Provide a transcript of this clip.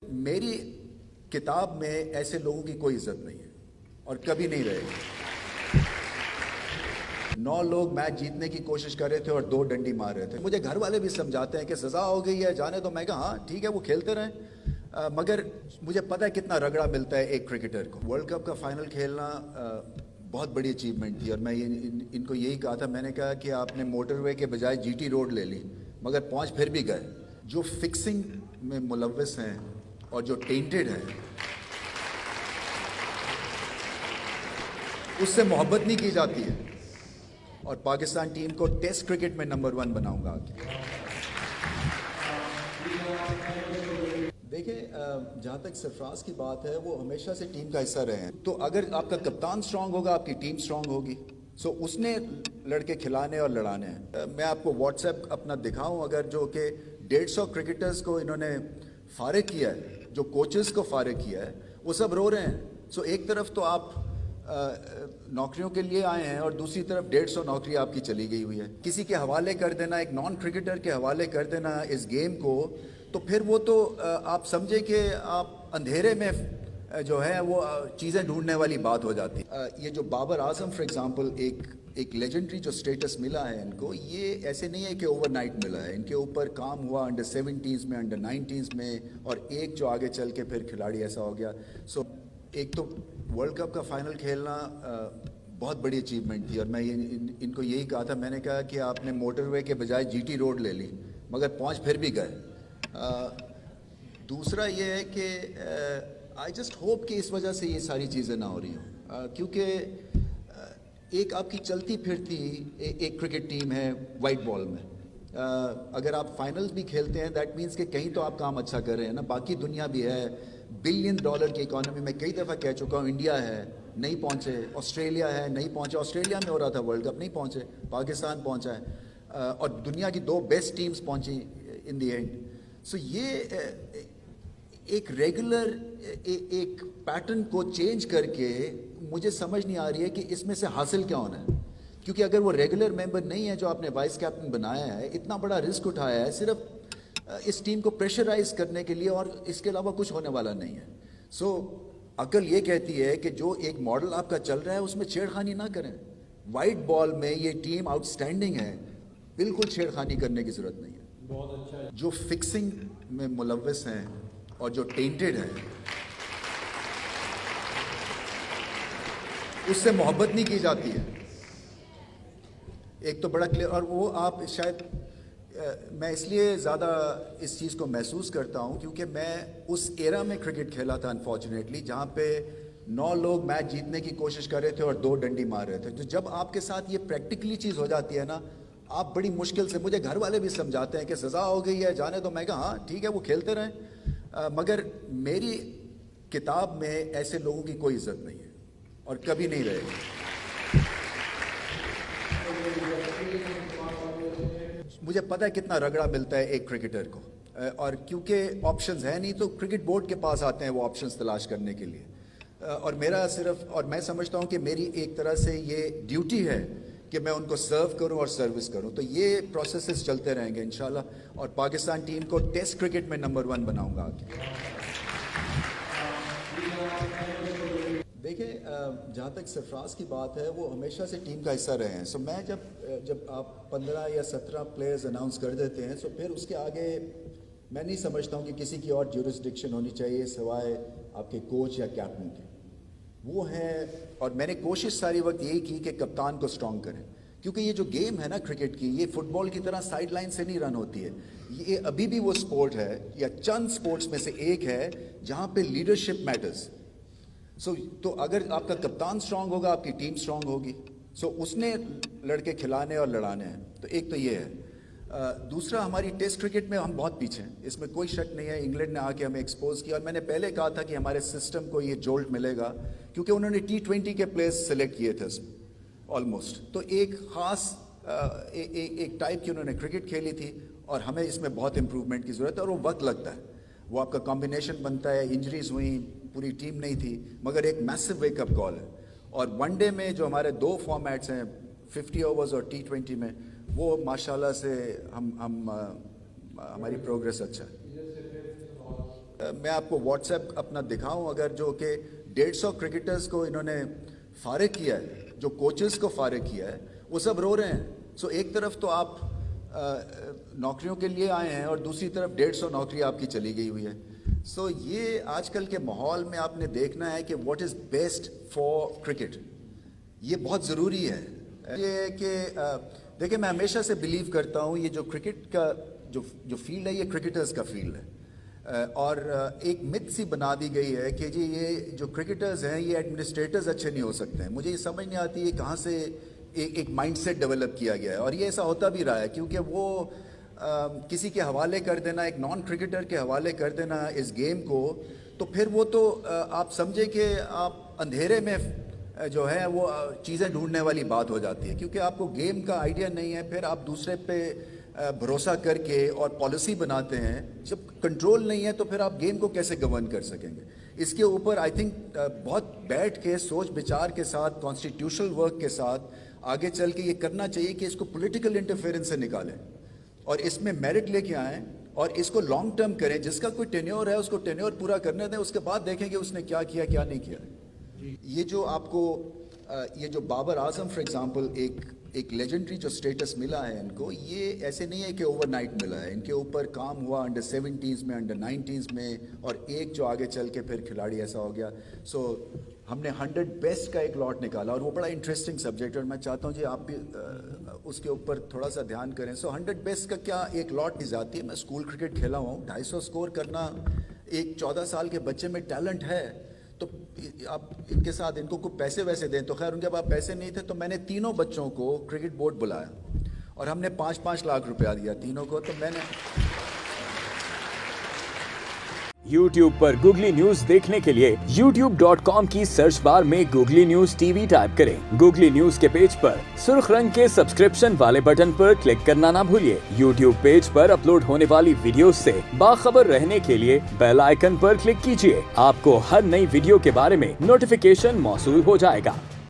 میری کتاب میں ایسے لوگوں کی کوئی عزت نہیں ہے اور کبھی نہیں رہے گی۔ 9 لوگ میچ جیتنے کی کوشش کر رہے تھے اور 2 ڈنڈی مار رہے تھے۔ مجھے گھر والے بھی سمجھاتے ہیں کہ سزا ہو گئی ہے جانے تو، میں کہا ہاں ٹھیک ہے وہ کھیلتے رہیں، مگر مجھے پتہ ہے کتنا رگڑا ملتا ہے ایک کرکٹر کو۔ ورلڈ کپ کا فائنل کھیلنا بہت بڑی اچیومنٹ تھی، اور میں ان کو یہی کہا تھا، میں نے کہا کہ آپ نے موٹر وے کے بجائے جی ٹی روڈ لے لی، مگر پہنچ پھر بھی گئے۔ جو فکسنگ میں ملوث ہیں اور جو ٹینٹڈ ہیں اس سے محبت نہیں کی جاتی ہے، اور پاکستان ٹیم کو ٹیسٹ کرکٹ میں نمبر 1 بناؤں گا آگے۔ دیکھیں جہاں تک سرفراز کی بات ہے، وہ ہمیشہ سے ٹیم کا حصہ رہے ہیں، تو اگر آپ کا کپتان سٹرانگ ہوگا آپ کی ٹیم سٹرانگ ہوگی۔ سو اس نے لڑکے کھلانے اور لڑانے ہیں۔ میں آپ کو واٹس ایپ اپنا دکھاؤں اگر، جو کہ 150 کرکٹرز کو انہوں نے فارغ کیا ہے، جو کوچز کو فارغ کیا ہے، وہ سب رو رہے ہیں۔ سو ایک طرف تو آپ نوکریوں کے لیے آئے ہیں اور دوسری طرف 150 نوکری آپ کی چلی گئی ہوئی ہے۔ کسی کے حوالے کر دینا، ایک نان کرکٹر کے حوالے کر دینا اس گیم کو، تو پھر وہ تو آپ سمجھیں کہ آپ اندھیرے میں جو ہے وہ چیزیں ڈھونڈنے والی بات ہو جاتی۔ یہ جو بابر اعظم فار ایگزامپل ایک لیجنڈری جو سٹیٹس ملا ہے ان کو، یہ ایسے نہیں ہے کہ اوور نائٹ ملا ہے، ان کے اوپر کام ہوا انڈر 17s میں، انڈر 19s میں، اور ایک جو آگے چل کے پھر کھلاڑی ایسا ہو گیا۔ سو ایک تو ورلڈ کپ کا فائنل کھیلنا بہت بڑی اچیومنٹ تھی، اور میں ان کو یہی کہا تھا، میں نے کہا کہ آپ نے موٹر وے کے بجائے جی ٹی روڈ لے لی، مگر پہنچ پھر بھی گئے۔ دوسرا یہ ہے کہ آئی جسٹ ہوپ کہ اس وجہ سے یہ ساری چیزیں نہ ہو رہی ہوں، کیونکہ ایک آپ کی چلتی پھرتی ایک کرکٹ ٹیم ہے وائٹ بال میں۔ اگر آپ فائنلز بھی کھیلتے ہیں دیٹ مینس کہ کہیں تو آپ کام اچھا کر رہے ہیں نا۔ باقی دنیا بھی ہے، $1 بلین کی اکانومی، میں کئی دفعہ کہہ چکا ہوں، انڈیا ہے نہیں پہنچے، آسٹریلیا ہے نہیں پہنچے، آسٹریلیا میں ہو رہا تھا ورلڈ کپ نہیں پہنچے، پاکستان پہنچا ہے، اور دنیا کی 2 بیسٹ ٹیمز پہنچی ان دی اینڈ۔ سو یہ ایک ریگولر ایک پیٹرن کو چینج کر کے مجھے سمجھ نہیں آ رہی ہے کہ اس میں سے حاصل کیا ہونا ہے، کیونکہ اگر وہ ریگولر ممبر نہیں ہے جو آپ نے وائس کیپٹن بنایا ہے، اتنا بڑا رسک اٹھایا ہے صرف اس ٹیم کو پریشرائز کرنے کے لیے، اور اس کے علاوہ کچھ ہونے والا نہیں ہے۔ سو عقل یہ کہتی ہے کہ جو ایک ماڈل آپ کا چل رہا ہے اس میں چھیڑ خانی نہ کریں۔ وائٹ بال میں یہ ٹیم آؤٹ اسٹینڈنگ ہے، بالکل چھیڑ خانی کرنے کی ضرورت نہیں ہے۔ بہت اچھا۔ جو فکسنگ میں ملوث ہیں اور جو ٹینٹڈ ہیں اس سے محبت نہیں کی جاتی ہے، ایک تو بڑا کلیئر۔ اور وہ آپ شاید میں اس لیے زیادہ اس چیز کو محسوس کرتا ہوں کیونکہ میں اس ایرا میں کرکٹ کھیلا تھا انفارچونیٹلی، جہاں پہ 9 لوگ میچ جیتنے کی کوشش کر رہے تھے اور 2 ڈنڈی مار رہے تھے۔ تو جب آپ کے ساتھ یہ پریکٹیکلی چیز ہو جاتی ہے نا، آپ بڑی مشکل سے، مجھے گھر والے بھی سمجھاتے ہیں کہ سزا ہو گئی ہے جانے تو، میں کہا ہاں ٹھیک ہے وہ کھیلتے رہیں، مگر میری کتاب میں ایسے لوگوں کی کوئی عزت نہیں ہے اور کبھی نہیں رہے گی۔ مجھے پتہ ہے کتنا رگڑا ملتا ہے ایک کرکٹر کو، اور کیونکہ آپشنز ہیں نہیں تو کرکٹ بورڈ کے پاس آتے ہیں وہ آپشنز تلاش کرنے کے لیے، اور میرا صرف، اور میں سمجھتا ہوں کہ میری ایک طرح سے یہ ڈیوٹی ہے کہ میں ان کو سرو کروں اور سروس کروں۔ تو یہ پروسیسز چلتے رہیں گے انشاءاللہ، اور پاکستان ٹیم کو ٹیسٹ کرکٹ میں نمبر 1 بناؤں گا آگے۔ دیکھیں جہاں تک سرفراز کی بات ہے، وہ ہمیشہ سے ٹیم کا حصہ رہے ہیں۔ سو میں جب آپ 15 یا 17 پلیئرز اناؤنس کر دیتے ہیں، سو پھر اس کے آگے میں نہیں سمجھتا ہوں کہ کسی کی اور جورسڈکشن ہونی چاہیے سوائے آپ کے کوچ یا کیپٹن کے، وہ ہیں۔ اور میں نے کوشش ساری وقت یہی کی کہ کپتان کو سٹرانگ کریں، کیونکہ یہ جو گیم ہے نا کرکٹ کی، یہ فٹ بال کی طرح سائیڈ لائن سے نہیں رن ہوتی ہے، یہ ابھی بھی وہ سپورٹ ہے یا چند سپورٹس میں سے ایک ہے جہاں پہ لیڈرشپ میٹرز۔ تو اگر آپ کا کپتان سٹرانگ ہوگا آپ کی ٹیم سٹرانگ ہوگی۔ سو اس نے لڑکے کھلانے اور لڑانے ہیں، تو ایک تو یہ ہے۔ دوسرا، ہماری ٹیسٹ کرکٹ میں ہم بہت پیچھے ہیں، اس میں کوئی شک نہیں ہے۔ انگلینڈ نے آ کے ہمیں ایکسپوز کیا، اور میں نے پہلے کہا تھا کہ ہمارے سسٹم کو یہ جولٹ ملے گا کیونکہ انہوں نے T20 کے پلیئرز سلیکٹ کیے تھے آلموسٹ، تو ایک خاص ایک ٹائپ کی انہوں نے کرکٹ کھیلی تھی، اور ہمیں اس میں بہت امپروومنٹ کی ضرورت ہے، اور وہ وقت لگتا ہے، وہ آپ کا کمبینیشن بنتا ہے، انجریز ہوئیں، پوری ٹیم نہیں تھی، مگر ایک میسو ویک اپ کال ہے۔ اور ون ڈے میں جو ہمارے 2 فارمیٹس ہیں 50 اوورز اور T20 میں، وہ ماشاءاللہ سے ہماری پروگریس اچھا ہے۔ میں آپ کو واٹس ایپ اپنا دکھاؤں اگر, جو کہ 150 کرکٹرز کو انہوں نے فارغ کیا ہے, جو کوچز کو فارغ کیا ہے, وہ سب رو رہے ہیں. سو ایک طرف تو آپ نوکریوں کے لیے آئے ہیں اور دوسری طرف 150 نوکری آپ کی چلی گئی ہوئی ہے. سو یہ آج کل کے ماحول میں آپ نے دیکھنا ہے کہ what is best for cricket, یہ بہت ضروری ہے. یہ کہ دیکھیں, میں ہمیشہ سے بلیو کرتا ہوں یہ جو کرکٹ کا جو فیلڈ ہے یہ کرکٹرز کا فیلڈ ہے, اور ایک مت سی بنا دی گئی ہے کہ جی یہ جو کرکٹرز ہیں یہ ایڈمنسٹریٹرز اچھے نہیں ہو سکتے ہیں. مجھے یہ سمجھ نہیں آتی ہے کہاں سے ایک مائنڈ سیٹ ڈیولپ کیا گیا ہے, اور یہ ایسا ہوتا بھی رہا ہے کیونکہ وہ کسی کے حوالے کر دینا, ایک نان کرکٹر کے حوالے کر دینا اس گیم کو, تو پھر وہ تو آپ سمجھے کہ آپ اندھیرے میں جو ہے وہ چیزیں ڈھونڈنے والی بات ہو جاتی ہے, کیونکہ آپ کو گیم کا آئیڈیا نہیں ہے. پھر آپ دوسرے پہ بھروسہ کر کے اور پالیسی بناتے ہیں, جب کنٹرول نہیں ہے تو پھر آپ گیم کو کیسے گورن کر سکیں گے. اس کے اوپر آئی تھنک بہت بیٹھ کے سوچ بچار کے ساتھ, کانسٹیٹیوشنل ورک کے ساتھ آگے چل کے یہ کرنا چاہیے کہ اس کو پولیٹیکل انٹرفیئرنس سے نکالیں اور اس میں میرٹ لے کے آئیں اور اس کو لانگ ٹرم کریں. جس کا کوئی ٹینیور ہے اس کو ٹینیور پورا کرنے دیں, اس کے بعد دیکھیں کہ اس نے کیا کیا کیا نہیں کیا. یہ جو آپ کو یہ جو بابر اعظم فار ایگزامپل ایک لیجنڈری جو اسٹیٹس ملا ہے ان کو, یہ ایسے نہیں ہے کہ اوور نائٹ ملا ہے. ان کے اوپر کام ہوا انڈر 70s میں, انڈر 90s میں, اور ایک جو آگے چل کے پھر کھلاڑی ایسا ہو گیا. سو ہم نے 100 بیسٹ کا ایک لاٹ نکالا, اور وہ بڑا انٹرسٹنگ سبجیکٹ ہے, اور میں چاہتا ہوں جی آپ بھی اس کے اوپر تھوڑا سا دھیان کریں. سو 100 بیسٹ کا کیا ایک لاٹ کی جاتی ہے. میں اسکول کرکٹ کھیلا ہوں, 250 اسکور کرنا ایک 14 سال کے بچے میں ٹیلنٹ ہے. تو آپ ان کے ساتھ ان کو کچھ پیسے ویسے دیں, تو خیر ان کے پاس پیسے نہیں تھے, تو میں نے تینوں بچوں کو کرکٹ بورڈ بلایا اور ہم نے 5-5 لاکھ روپیہ دیا تینوں کو. تو میں نے YouTube پر گوگلی نیوز دیکھنے کے لیے youtube.com کی سرچ بار میں googly news T V type کریں. گوگلی نیوز کے پیج پر سرخ رنگ کے سبسکرپشن والے بٹن پر کلک کرنا نہ بھولیے. YouTube پیج پر اپلوڈ ہونے والی ویڈیوز سے باخبر رہنے کے لیے بیل آئیکن پر کلک کیجیے. آپ کو ہر نئی ویڈیو کے بارے میں نوٹیفیکیشن موصول ہو جائے گا.